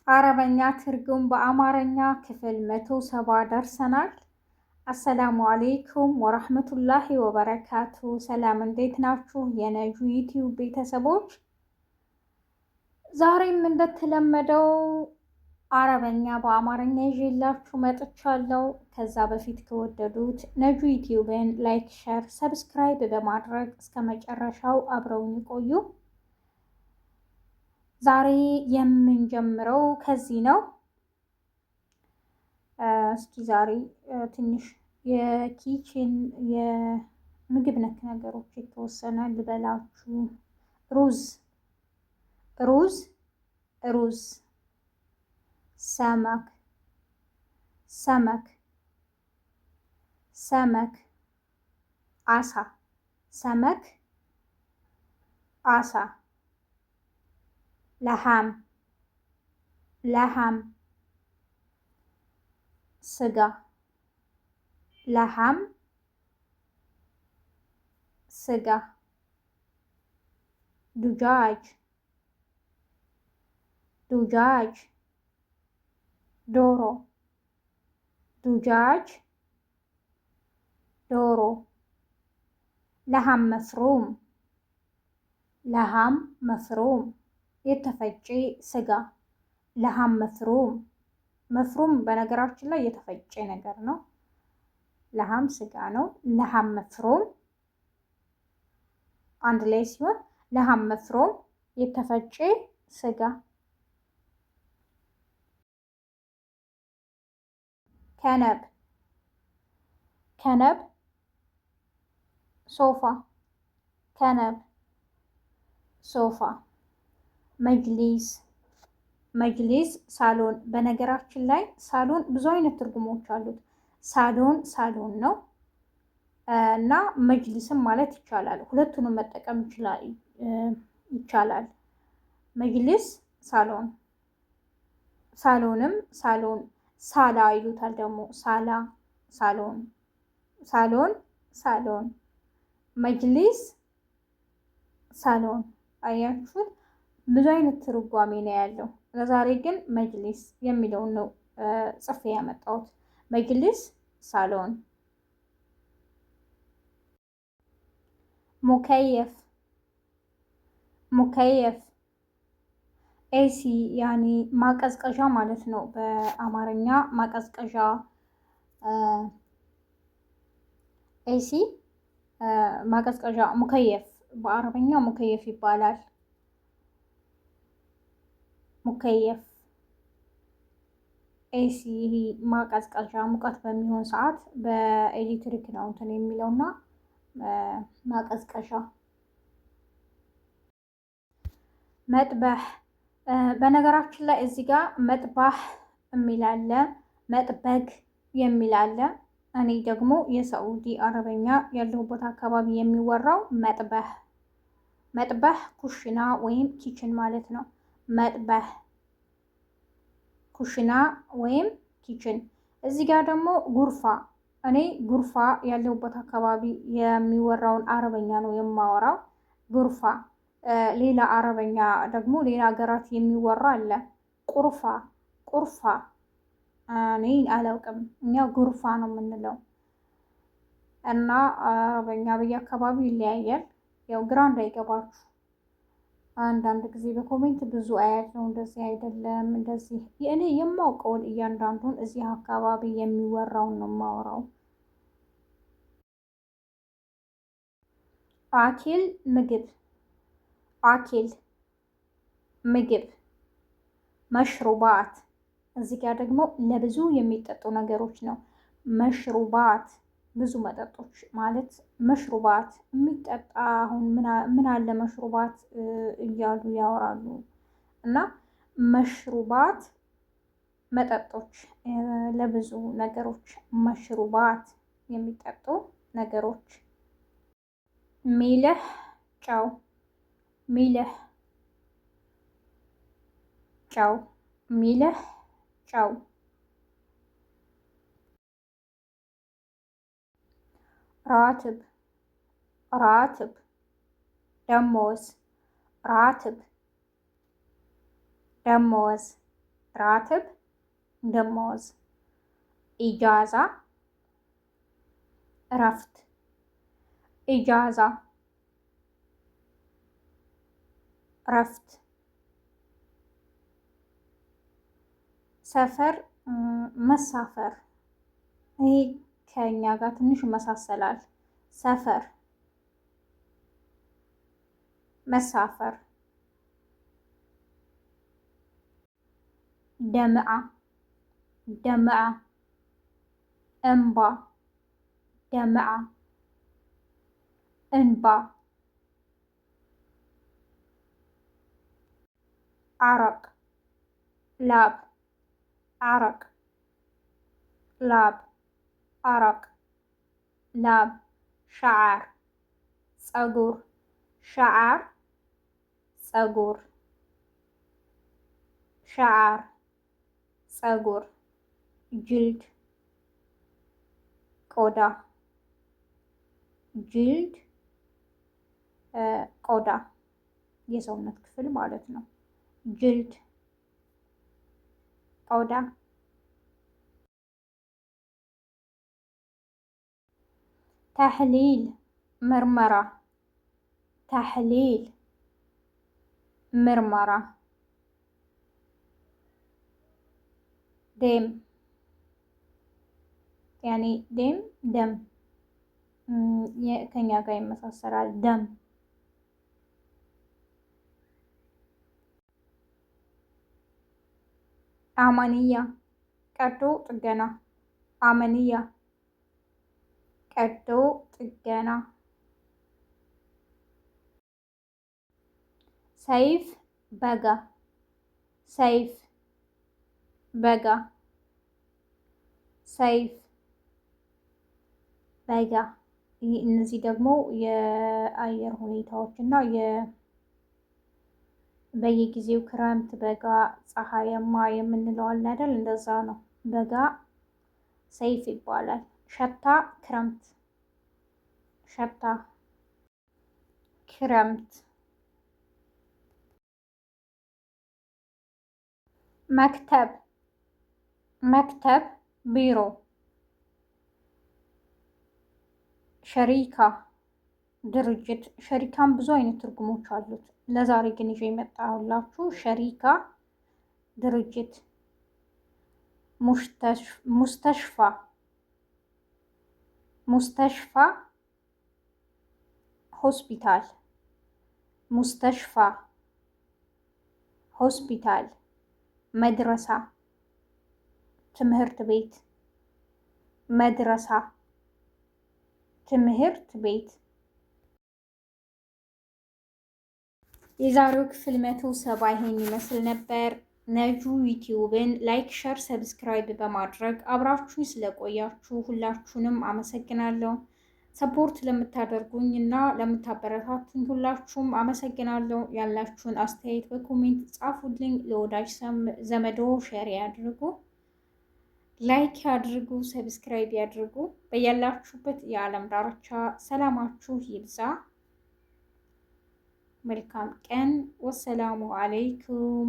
አረበኛ ትርጉም በአማርኛ ክፍል 170 ደርሰናል። አሰላሙ አሌይኩም ወራህመቱላሂ ወበረካቱ። ሰላም እንዴት ናችሁ የነጁ ዩቲዩብ ቤተሰቦች? ዛሬም እንደተለመደው አረበኛ በአማርኛ ይዤላችሁ መጥቻለሁ። ከዛ በፊት ከወደዱት ነጁ ዩቲዩብን ላይክ፣ ሸር፣ ሰብስክራይብ በማድረግ እስከ መጨረሻው አብረውን ይቆዩ። ዛሬ የምንጀምረው ከዚህ ነው። እስኪ ዛሬ ትንሽ የኪችን የምግብ ነክ ነገሮች የተወሰነ ልበላችሁ። ሩዝ ሩዝ ሩዝ፣ ሰመክ ሰመክ ሰመክ፣ አሳ ሰመክ አሳ፣ ለሃም ለሃም፣ ስጋ ለሃም ስጋ፣ ዱጃጅ ዱጃጅ፣ ዶሮ ዱጃጅ ዶሮ፣ ለሃም መፍሩም ለሃም መፍሩም፣ የተፈጨ ስጋ ለሃም መፍሩም። መፍሩም በነገራችን ላይ የተፈጨ ነገር ነው። ለሃም ስጋ ነው። ለሃም መፍሩም አንድ ላይ ሲሆን ለሃም መፍሩም የተፈጨ ስጋ። ከነብ ከነብ፣ ሶፋ ከነብ ሶፋ፣ መጅሊስ መጅሊስ፣ ሳሎን። በነገራችን ላይ ሳሎን ብዙ አይነት ትርጉሞች አሉት። ሳሎን ሳሎን ነው እና መጅሊስም ማለት ይቻላል። ሁለቱንም መጠቀም ይቻላል። መጅሊስ ሳሎን፣ ሳሎንም ሳሎን፣ ሳላ ይሉታል ደግሞ ሳላ፣ ሳሎን ሳሎን ሳሎን፣ መጅሊስ ሳሎን። አያችሁት? ብዙ አይነት ትርጓሜ ነው ያለው። ለዛሬ ግን መጅሊስ የሚለውን ነው ጽፌ ያመጣሁት። መጅሊስ ሳሎን። ሙከየፍ ሙከየፍ፣ ኤሲ ያኒ ማቀዝቀዣ ማለት ነው በአማርኛ ማቀዝቀዣ። ኤሲ ማቀዝቀዣ፣ ሙከየፍ በአረበኛ ሙከየፍ ይባላል። ሙከየፍ ኤሲ፣ ይሄ ማቀዝቀዣ ሙቀት በሚሆን ሰዓት በኤሌክትሪክ ነው እንትን የሚለውና ማቀዝቀዣ። መጥበህ፣ በነገራችን ላይ እዚህ ጋር መጥባህ የሚላለ መጥበግ የሚላለ። እኔ ደግሞ የሳዑዲ አረበኛ ያለሁበት አካባቢ የሚወራው መጥበህ። መጥበህ ኩሽና ወይም ኪችን ማለት ነው። መጥበህ ኩሽና ወይም ኪችን። እዚህ ጋር ደግሞ ጉርፋ። እኔ ጉርፋ ያለሁበት አካባቢ የሚወራውን አረበኛ ነው የማወራው። ጉርፋ። ሌላ አረበኛ ደግሞ ሌላ ሀገራት የሚወራ አለ። ቁርፋ ቁርፋ፣ እኔ አላውቅም። እኛ ጉርፋ ነው የምንለው እና አረበኛ በየአካባቢው ይለያያል። ያው ግራ እንዳይገባችሁ። አንዳንድ ጊዜ በኮሜንት ብዙ አያለው እንደዚህ አይደለም እንደዚህ። እኔ የማውቀውን እያንዳንዱን እዚህ አካባቢ የሚወራውን ነው የማወራው። አኪል ምግብ፣ አኪል ምግብ። መሽሩባት፣ እዚህ ጋር ደግሞ ለብዙ የሚጠጡ ነገሮች ነው። መሽሩባት ብዙ መጠጦች ማለት መሽሩባት የሚጠጣ። አሁን ምን አለ መሽሩባት እያሉ ያወራሉ። እና መሽሩባት መጠጦች፣ ለብዙ ነገሮች መሽሩባት የሚጠጡ ነገሮች። ሚልህ ጨው፣ ሚልህ ጨው፣ ሚልህ ጨው። ራትብ ራትብ፣ ደሞዝ ራትብ ደሞዝ ራትብ ደሞዝ፣ ኢጃዛ እረፍት፣ ኢጃዛ እረፍት። ሰፈር መሳፈር፣ ይሄ ከኛ ጋር ትንሽ ይመሳሰላል። ሰፈር መሳፈር። ደምዓ ደምዓ እንባ፣ ደምዓ እንባ። ዓረቅ ላብ፣ ዓረቅ ላብ፣ ዓረቅ ላብ። ሸዓር ፀጉር፣ ሸዓር ፀጉር፣ ሸዓር ፀጉር። ጅልድ ቆዳ፣ ጅልድ ቆዳ የሰውነት ክፍል ማለት ነው። ጅልድ ቆዳ። ተሕሊል ምርመራ፣ ተሕሊል ምርመራ። ደም ያኔ ደም ደም ከኛ ጋር ይመሳሰላል። ደም። አመንያ ቀዶ ጥገና፣ አመንያ ቀዶ ጥገና። ሰይፍ በጋ፣ ሰይፍ በጋ፣ ሰይፍ በጋ። እነዚህ ደግሞ የአየር ሁኔታዎች እና በየጊዜው ክረምት፣ በጋ፣ ፀሐያማ የምንለው አለ አይደል? እንደዛ ነው። በጋ ሰይፍ ይባላል። ሸታ ክረምት፣ ሸታ ክረምት። መክተብ፣ መክተብ ቢሮ። ሸሪካ ድርጅት። ሸሪካም ብዙ አይነት ትርጉሞች አሉት። ለዛሬ ግን ይዤ የመጣሁላችሁ ሸሪካ ድርጅት። ሙስተሽፋ፣ ሙስተሽፋ ሆስፒታል፣ ሙስተሽፋ ሆስፒታል። መድረሳ ትምህርት ቤት፣ መድረሳ ትምህርት ቤት። የዛሬው ክፍል 170 ይሄን ይመስል ነበር። ነጁ ዩቲዩብን ላይክ፣ ሸር፣ ሰብስክራይብ በማድረግ አብራችሁ ስለቆያችሁ ሁላችሁንም አመሰግናለሁ። ሰፖርት ለምታደርጉኝ እና ለምታበረታቱኝ ሁላችሁም አመሰግናለሁ። ያላችሁን አስተያየት በኮሜንት ጻፉልኝ። ለወዳጅ ዘመዶ ሼር ያድርጉ፣ ላይክ ያድርጉ፣ ሰብስክራይብ ያድርጉ። በያላችሁበት የዓለም ዳርቻ ሰላማችሁ ይብዛ። መልካም ቀን። ወሰላሙ አለይኩም